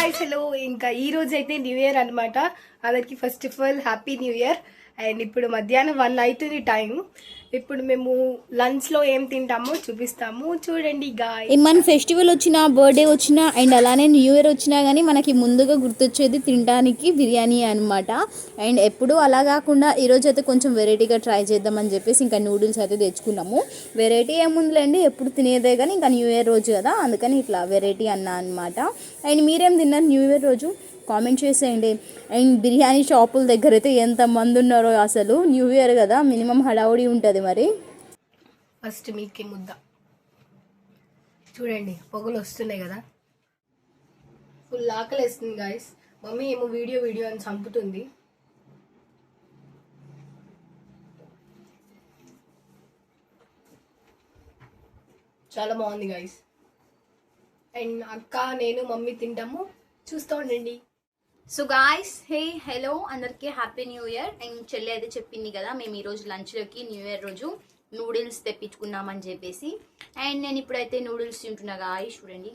Guys hello ఇంకా ఈ రోజు అయితే న్యూ ఇయర్ అనమాట. అందరికి first of all happy new year. And ఇప్పుడు మధ్యాహ్నం 1 అవుతుంది టైం. ఇప్పుడు మేము లంచ్ లో ఏం తింటామో చూపిస్తాము, చూడండి గాయ్స్. మన ఫెస్టివల్ వచ్చినా, బర్త్డే వచ్చినా అండ్ అలానే న్యూ ఇయర్ వచ్చినా కానీ మనకి ముందుగా గుర్తొచ్చేది తినడానికి బిర్యానీ అనమాట. అండ్ ఎప్పుడు అలా కాకుండా ఈరోజు అయితే కొంచెం వెరైటీగా ట్రై చేద్దామని చెప్పేసి ఇంకా నూడిల్స్ అయితే తెచ్చుకున్నాము. వెరైటీ ఏముందిలేండి, ఎప్పుడు తినేదే కానీ ఇంకా న్యూ ఇయర్ రోజు కదా, అందుకని ఇట్లా వెరైటీ అన్నా అనమాట. అండ్ మీరేం తిన్నారు న్యూ ఇయర్ రోజు కామెంట్ చేసేయండి. అండ్ బిర్యానీ షాపుల దగ్గర అయితే ఎంతమంది ఉన్నారో, అసలు న్యూ ఇయర్ కదా మినిమం హడావుడి ఉంటుంది. మరి ఫస్ట్ మీకే ముద్ద చూడండి, పొగలు వస్తున్నాయి కదా, ఫుల్ ఆకలి వేస్తుంది గాయస్. మమ్మీ ఏమో వీడియో అని చంపుతుంది. చాలా బాగుంది గాయస్. అండ్ అక్క నేను మమ్మీ తింటాము, చూస్తూ ఉండండి. సో గాయ్స్, హే హలో అందరికీ హ్యాపీ న్యూ ఇయర్. అండ్ చెల్లి అయితే చెప్పింది కదా మేము ఈరోజు లంచ్లోకి న్యూ ఇయర్ రోజు నూడిల్స్ తెప్పించుకున్నామని చెప్పేసి. అండ్ నేను ఇప్పుడైతే నూడిల్స్ తింటున్నా గాయ్స్, చూడండి.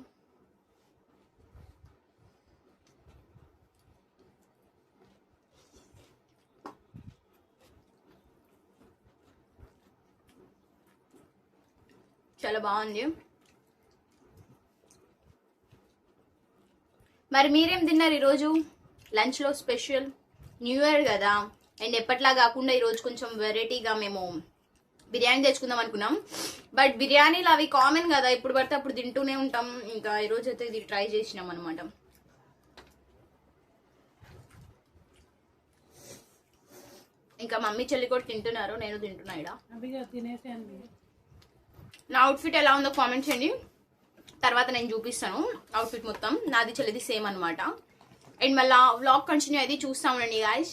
చాలా బాగుంది. మరి మీరేం తిన్నారు ఈరోజు లంచ్లో? స్పెషల్ న్యూ ఇయర్ కదా, అండ్ ఎప్పట్లా కాకుండా ఈరోజు కొంచెం వెరైటీగా మేము బిర్యానీ తెచ్చుకుందాం అనుకున్నాం. బట్ బిర్యానీలు అవి కామన్ కదా, ఇప్పుడు పడితే అప్పుడు తింటూనే ఉంటాం. ఇంకా ఈరోజు అయితే ఇది ట్రై చేసినాం అనమాట. ఇంకా మమ్మీ చెల్లి కూడా తింటున్నారు, నేను తింటున్నా. ఇక్కడ నా అవుట్ఫిట్ ఎలా ఉందో కామెంట్ చేయండి, తర్వాత నేను చూపిస్తాను. అవుట్ఫిట్ మొత్తం నాది చెల్లిది సేమ్ అనమాట. అండ్ మళ్ళీ వ్లాగ్ కంటిన్యూ అయితే చూస్తామండి గాయస్.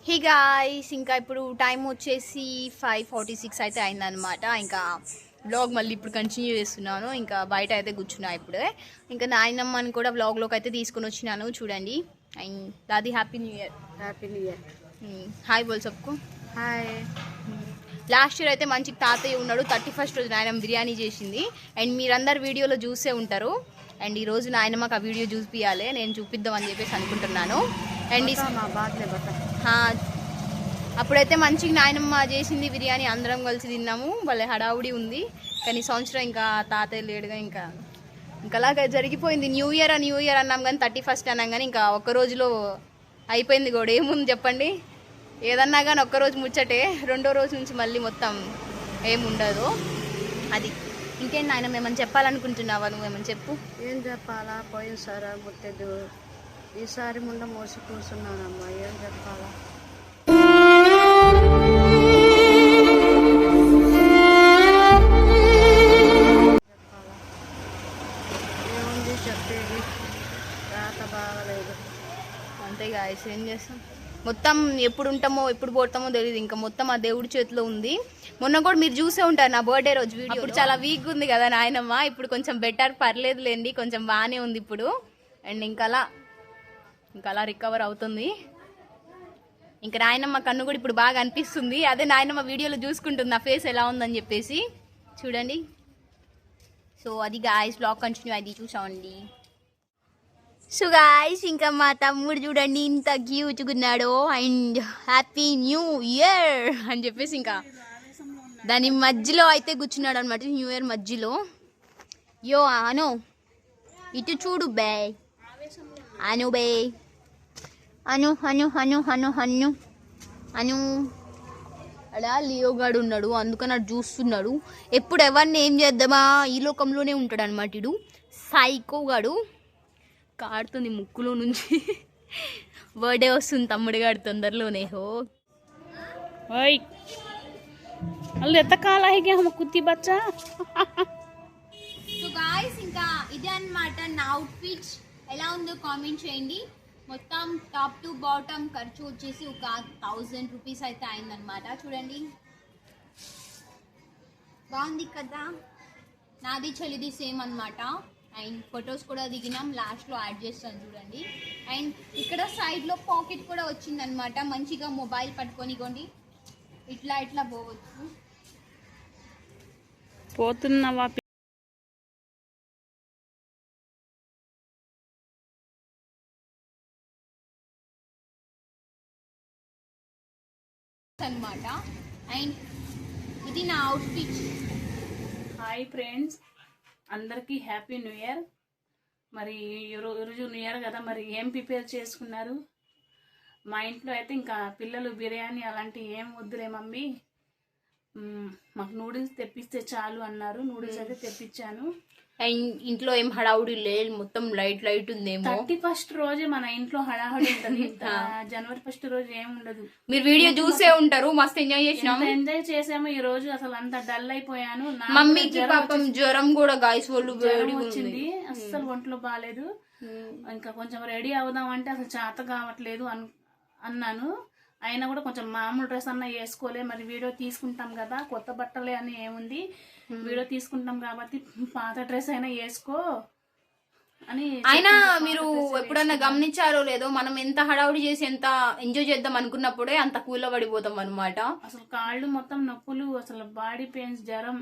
హే గాయస్, ఇంకా ఇప్పుడు టైం వచ్చేసి 5:46 అయితే అయిందనమాట. ఇంకా వ్లాగ్ మళ్ళీ ఇప్పుడు కంటిన్యూ చేస్తున్నాను. ఇంకా బయట అయితే కూర్చున్నా ఇప్పుడే. ఇంకా నాయనమ్మని కూడా వ్లాగ్లోకి అయితే తీసుకుని వచ్చినాను, చూడండి. అండ్ దాది happy new year. Happy new year. Hi బోల్ సబ్కు. హాయ్. లాస్ట్ ఇయర్ అయితే మంచి తాతయ్య ఉన్నాడు. 31st రోజు నాయనమ్మ బిర్యానీ చేసింది. అండ్ మీరందరు వీడియోలో చూసే ఉంటారు. అండ్ ఈరోజు నాయనమ్మకి ఆ వీడియో చూపియాలి, నేను చూపిద్దామని చెప్పేసి అనుకుంటున్నాను. అండ్ అప్పుడైతే మంచిగా నాయనమ్మ చేసింది బిర్యానీ, అందరం కలిసి తిన్నాము. వాళ్ళ హడావుడి ఉంది. కానీ సంవత్సరం ఇంకా తాతయ్య లేడుగా, ఇంకా అలాగా జరిగిపోయింది. న్యూ ఇయర్ అన్నాం కానీ 31st అన్నాం కానీ ఇంకా ఒక్క రోజులో అయిపోయింది కూడా. ఏముంది చెప్పండి, ఏదన్నా కానీ ఒక్కరోజు ముచ్చటే, రెండో రోజు నుంచి మళ్ళీ మొత్తం ఏముండదు. అది ఇంకేంటి నాయన, ఏమని చెప్పాలనుకుంటున్నావా? నువ్వేమని చెప్పు. ఏం చెప్పాలా? పోయినసారి గుర్తెద్దు, ఈసారి ముందు మోసి కూర్చున్నానమ్మా. ఏం చెప్పాలా? ఏముంది చెప్పేది, రాత బాగలేదు. అంతే గాయస్, ఏం చేస్తాం. మొత్తం ఎప్పుడు ఉంటామో ఎప్పుడు పోతామో తెలియదు. ఇంకా మొత్తం ఆ దేవుడి చేతిలో ఉంది. మొన్న కూడా మీరు చూసే ఉంటారు నా బర్త్డే రోజు వీడియో. ఇప్పుడు చాలా వీక్ ఉంది కదా నాయనమ్మ, ఇప్పుడు కొంచెం బెటర్, పర్లేదు లేండి, కొంచెం బాగానే ఉంది ఇప్పుడు. అండ్ ఇంకా అలా రికవర్ అవుతుంది. ఇంకా నాయనమ్మ కన్ను కూడా ఇప్పుడు బాగా అనిపిస్తుంది. అదే నాయనమ్మ వీడియోలో చూసుకుంటుంది నా ఫేస్ ఎలా ఉందని చెప్పేసి, చూడండి. సో అది గాయస్, బ్లాగ్ కంటిన్యూ అది చూసామండి. సో గాయస్, ఇంకా మా తమ్ముడు చూడండి ఇంత క్యూట్గున్నాడో. అండ్ హ్యాపీ న్యూ ఇయర్ అని చెప్పేసి ఇంకా దాని మధ్యలో అయితే కూర్చున్నాడు అనమాట, న్యూ ఇయర్ మధ్యలో. యో అను, ఇటు చూడు బే, అను బే, అను అను అను అను అను అను. అలా లియోగాడు ఉన్నాడు, అందుకని అటు చూస్తున్నాడు. ఎప్పుడు ఎవరిని ఏం చేద్దామా ఈ లోకంలోనే ఉంటాడు అనమాట. ఇడు సైకోగాడు కాడుతుంది ముక్కులో నుంచి. బర్త్డే వస్తుంది తమ్ముడు గాడు తొందరలోనే. హో ఓయ్ అల్లు ఎంత కాలా హైగా హమ కుత్తి బచ్చా. సో గాయ్స్, ఇంకా ఇదే అన్నమాట నా అవుట్ఫిట్. ఎలా ఉందో కామెంట్ చేయండి. మొత్తం టాప్ టు బాటమ్ ఖర్చు వచ్చేసి ఒక 1000 రూపీస్ అయితే అయిందనమాట. చూడండి, బాగుంది కదా. నాది చెల్లిది సేమ్ అనమాట. అండ్ ఫొటోస్ కూడా దిగినాం, లాస్ట్లో యాడ్ చేస్తాను చూడండి. అండ్ ఇక్కడ సైడ్లో పాకెట్ కూడా వచ్చిందనమాట, మంచిగా మొబైల్ పట్టుకొని కొండి ఇట్లా పోవచ్చు. అన్నమాట. అండ్ ఇది నా అవుట్ఫిట్. హాయ్ ఫ్రెండ్స్, అందరికీ హ్యాపీ న్యూ ఇయర్. మరి ఈరోజు న్యూ ఇయర్ కదా, మరి ఏం ప్రిపేర్ చేసుకున్నారు? మా ఇంట్లో అయితే ఇంకా పిల్లలు బిర్యానీ అలాంటివి ఏం వద్దులే మమ్మీ, మాకు నూడిల్స్ తెప్పిస్తే చాలు అన్నారు. నూడిల్స్ అయితే తెప్పించాను. అండ్ ఇంట్లో ఏం హడావుడి లేదు, మొత్తం లైట్ ఉందేమో. 31st రోజే మన ఇంట్లో హడాహడి ఉంటుంది. జనవరి 1st రోజు ఏం ఉండదు. మీరు వీడియో చూసే ఉంటారు, మస్తు ఎంజాయ్ చేసినాము. ఎంజాయ్ చేసాము. ఈ రోజు అసలు అంత డల్ అయిపోయాను. మమ్మీకి పాపం జ్వరం కూడా గాయస్, ఒళ్ళు వేడి వచ్చింది, అస్సలు ఒంట్లో బాగాలేదు. ఇంకా కొంచెం రెడీ అవుదాం అంటే అసలు చేత కావట్లేదు అన్నాను. అయినా కూడా కొంచెం మామూలు డ్రెస్ అన్నా వేసుకోలే. మరి వీడియో తీసుకుంటాం కదా, కొత్త బట్టలే అని ఏముంది, వీడియో తీసుకుంటాం కాబట్టి పాత డ్రెస్ అయినా వేసుకో అని. అయినా మీరు ఎప్పుడన్నా గమనించారో లేదో, మనం ఎంత హడావుడి చేసి ఎంత ఎంజాయ్ చేద్దాం అనుకున్నప్పుడే అంత కూల పడిపోతాం అనమాట. అసలు కాళ్ళు మొత్తం నొప్పులు, అసలు బాడీ పెయిన్స్, జ్వరం,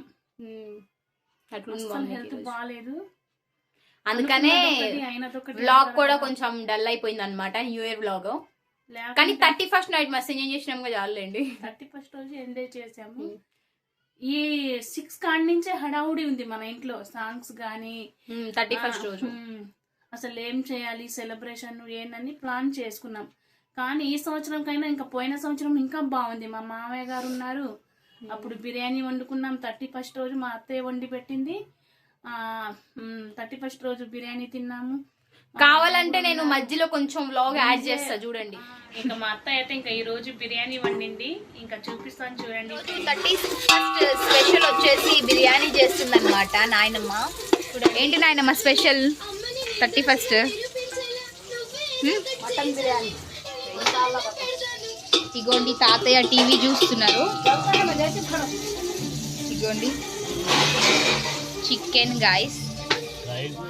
అసలు హెల్త్ బాగాలేదు. అందుకనే వ్లాగ్ కూడా కొంచెం డల్ అయిపోయింది అనమాట, న్యూ ఇయర్ వ్లాగ్. కానీ 31st నైట్ మస్తు ఎంజాయ్ చేసినాం కదా, చాలండి. 31st రోజు ఎంజాయ్ చేసాము. ఈ 6 కాడి నుంచే హడావుడి ఉంది మన ఇంట్లో. సాంగ్స్ గానీ 31st రోజు అసలు ఏం చేయాలి, సెలబ్రేషన్ ఏందని ప్లాన్ చేసుకున్నాం. కానీ ఈ సంవత్సరం కైనా ఇంకా పోయిన సంవత్సరం ఇంకా బాగుంది. మా మామయ్య గారు ఉన్నారు, అప్పుడు బిర్యానీ వండుకున్నాం. 31st రోజు మా అత్తయ్య వండి పెట్టింది. 31st రోజు బిర్యానీ తిన్నాము. కావాలంటే నేను మధ్యలో కొంచెం వ్లాగ్ యాడ్ చేస్తా చూడండి. ఇంకా మా అత్త అయితే ఇంకా ఈ రోజు బిర్యానీ వండింది, ఇంకా చూపిస్తాను చూడండి. 31st స్పెషల్ వచ్చేసి బిర్యానీ చేస్తుంది అనమాట నాయనమ్మ. ఏంటి నాయనమ్మ స్పెషల్ 31st? మటన్ బిర్యానీ. ఇగోండి తాతయ్య టీవీ చూస్తున్నారు. ఇగోండి చికెన్ గాయస్.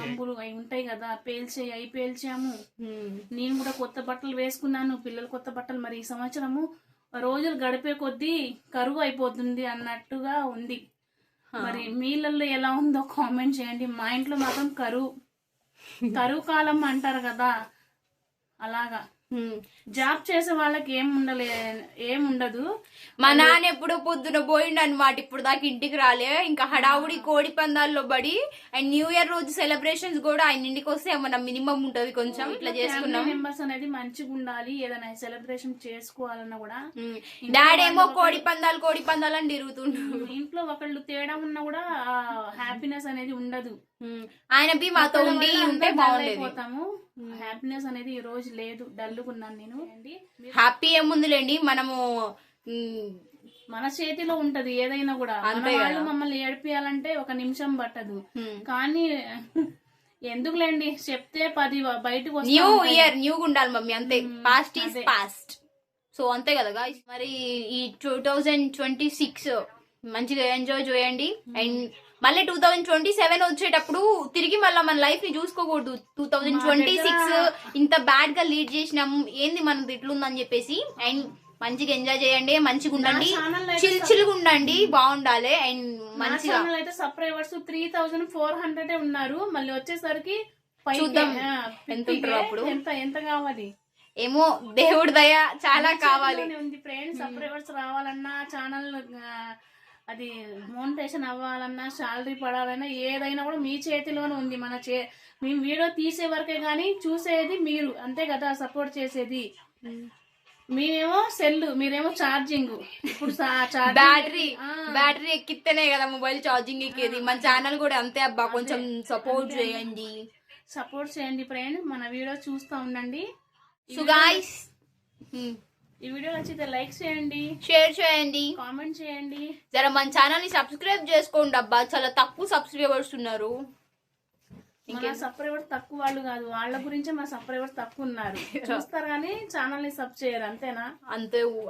అంబులు అవి ఉంటాయి కదా, అవి పేల్చాము. నేను కూడా కొత్త బట్టలు వేసుకున్నాను, పిల్లలు కొత్త బట్టలు. మరి ఈ సంవత్సరము రోజులు గడిపే కొద్దీ కరువు అయిపోతుంది అన్నట్టుగా ఉంది. మరి మీళ్ళల్లో ఎలా ఉందో కామెంట్ చేయండి. మా ఇంట్లో మాత్రం కరువు కాలం అంటారు కదా, అలాగా. జాబ్ చేసే వాళ్ళకి ఏం ఉండదు. మా నాన్న ఎప్పుడు పొద్దున పోయిండు అనమాట, ఇప్పుడు దాకా ఇంటికి రాలే. ఇంకా హడావుడి కోడి పందాల్లో పడి, అండ్ న్యూ ఇయర్ రోజు సెలబ్రేషన్స్ కూడా ఆయన ఇంటికి వస్తే ఏమన్నా మినిమం ఉంటది కొంచెం. ఇట్లా చేసుకున్నాం. మెంబర్స్ అనేది మంచిగా ఉండాలి, ఏదైనా సెలబ్రేషన్ చేసుకోవాలన్నా కూడా. డాడీ ఏమో కోడి పందాలు అని తిరుగుతుండ్రు. ఇంట్లో ఒకళ్ళు తేడా ఉన్నా కూడా హ్యాపీనెస్ అనేది ఉండదు. ఆయన బి మాతో ఉంటే బాగుండేది. హ్యాపీనెస్ అనేది ఈ రోజు లేదు, డల్లుకున్నాను నేను. హ్యాపీ ఏముందిలేండి, మనము మన చేతిలో ఉంటది ఏదైనా కూడా. వాళ్ళు మమ్మల్ని ఏడిపియాలంటే 1 నిమిషం పట్టదు. కానీ ఎందుకులేండి, చెప్తే 10 బయటకు వస్తాయి. న్యూ ఇయర్ న్యూగా ఉండాలి మమ్మీ, అంతే. పాస్ట్ ఈజ్ పాస్ట్, సో అంతే కదా గాయ్స్. మరి ఈ 2026 మంచిగా ఎంజాయ్ చేయండి. అండ్ మళ్ళీ 2027 వచ్చేటప్పుడు తిరిగి మళ్ళీ మన లైఫ్ ని చూసుకోకూడదు. 2026 ఇంత బ్యాడ్ గా లీడ్ చేసినాము, ఏంది మనది ఇట్లుందని చెప్పేసి. అండ్ మంచిగా ఎంజాయ్ చేయండి, మంచిగా ఉండండి, చిల్చిల్గా ఉండండి, బాగుండాలి. అండ్ మంచిగా అయితే సబ్స్క్రైబర్స్ 3400 ఉన్నారు. మళ్ళీ వచ్చేసరికి చూద్దాం ఎంత ఉంటారు అప్పుడు, ఎంత కావాలి ఏమో దేవుడి దయ చాలా కావాలి ఉంది ఫ్రెండ్స్. సబ్స్క్రైబర్స్ రావాలన్నా, ఛానల్ అది మోనిటైజేషన్ అవ్వాలన్నా, శాలరీ పడాలన్నా, ఏదైనా కూడా మీ చేతిలోనే ఉంది. మేము వీడియో తీసే వరకే గానీ చూసేది మీరు, అంతే కదా సపోర్ట్ చేసేది. మేమేమో సెల్, మీరేమో ఛార్జింగ్. ఇప్పుడు బ్యాటరీ ఎక్కితేనే కదా మొబైల్ ఛార్జింగ్ ఎక్కేది. మన ఛానల్ కూడా అంతే అబ్బా, కొంచెం సపోర్ట్ చేయండి ఫ్రెండ్. మన వీడియో చూస్తూ ఉండండి. సో గాయ్స్, ఈ వీడియో నచ్చితే లైక్ చేయండి, షేర్ చేయండి, కామెంట్ చేయండి. జర మన ఛానల్ ని సబ్స్క్రైబ్ చేసుకోండి అబ్బా, చాలా తక్కువ సబ్స్క్రైబర్స్ ఉన్నారు. మన సబ్స్క్రైబర్స్ తక్కువ వాళ్ళు కాదు, వాళ్ళ గురించే మన సబ్స్క్రైబర్స్ తక్కువ ఉన్నారు. చూస్తారు కానీ ఛానల్ ని సబ్ చేయరు, అంతేనా?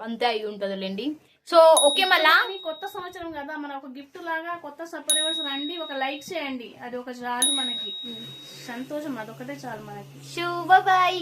అంతే అయి ఉంటదిలేండి. సో ఓకే, మళ్ళా కొత్త సంవత్సరం కదా, మన ఒక గిఫ్ట్ లాగా కొత్త సబ్స్క్రైబర్స్ రండి, ఒక లైక్ చేయండి. అది ఒక చాలు మనకి సంతోషం, అదొకటే చాలు మనకి. శుభ బై.